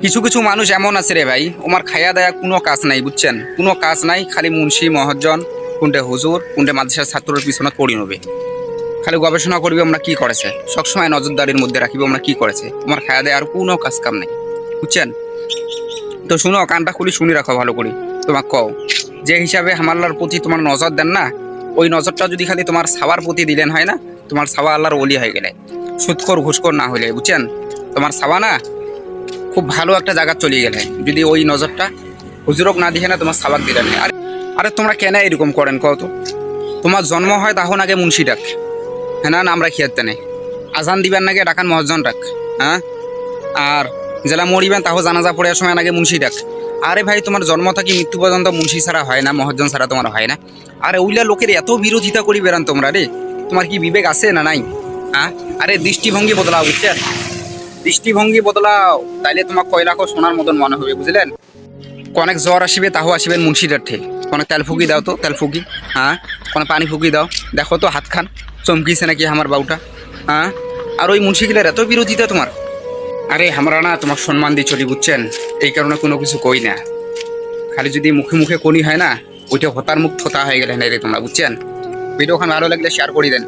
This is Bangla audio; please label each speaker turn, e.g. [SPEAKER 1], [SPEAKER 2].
[SPEAKER 1] কিছু কিছু মানুষ এমন আছে রে ভাই, ওমার খায়া দায়া কোনো কাজ নাই, বুঝছেন? কোনো কাজ নাই, খালি মুন্সি মহাজন কোনটে হুজুর কোনটে মাদ্রাসার ছাত্রের পিছনে পড়ি নেবে, খালি গবেষণা করবি আমরা কি করেছে, সবসময় নজরদারির মধ্যে রাখিব আমরা কি করেছে, তোমার খায়া দেয় আর কোনো কাজ কাম নাই, বুঝছেন? তো শুনো, কানটা খুলি শুনি রাখো ভালো করে। তোমার কও, যে হিসাবে হামাল্লার প্রতি তোমার নজর দেন না, ওই নজরটা যদি খালি তোমার ছাওয়ার প্রতি দিলেন হয় না, তোমার ছাওয়া আল্লাহর ওলি হয়ে গেলে, সুৎখর ঘুষখোর না হইলে, বুঝছেন? তোমার ছাওয়া না খুব ভালো একটা জায়গা চলে গেলে, যদি ওই নজরটা হুজুরক না দিয়ে না তোমার ছাওয়াক দিলেন। আরে আরে তোমরা কেন এরকম করেন কত? তোমার জন্ম হয় তখন আগে মুন্সি ডাক, হ্যাঁ না আমরা খেয়াতে নেই, আজান দিবেন নাকি ডাকান মহাজন ডাক, হ্যাঁ? আর জেলা মরিবেন তাও জানাজা পড়ার সময় আগে মুন্সি ডাক। আরে ভাই, তোমার জন্ম থাকি মৃত্যু পর্যন্ত মুন্সি ছাড়া হয় না, মহাজন ছাড়া তোমার হয় না। আরে ওইলা লোকের এত বিরোধিতা করি বেড়ান তোমরা রে, তোমার কি বিবেক আছে না নাই? হ্যাঁ? আরে দৃষ্টিভঙ্গি বদলাও, বুঝছেন? দৃষ্টিভঙ্গি বদলাও, তাইলে তোমার কয়লাখো সোনার মতন মনে হবে, বুঝলেন? অনেক জ্বর আসিবে তাও আসিবেন মুন্সিটার ঠে, কোনো তেল ফুকি দাও তো, তেল ফুকি, হ্যাঁ? কোনো পানি ফুকি দাও, দেখো তো হাত খান চমকিছে নাকি আমার বাউটা, হ্যাঁ? আর ওই মুন্সিগুলার এত বিরোধিতা তোমার। আরে আমরা না তোমার সম্মান দিয়ে চলি, বুঝছেন? এই কারণে কোনো কিছু কই না, খালি যদি মুখে মুখে কোনি হয় না, ওইটা হতার মুখ থতা হয়ে গেলে না রে তোমরা, বুঝছেন? ভিডিওখান ভালো লাগলে শেয়ার করে দেন।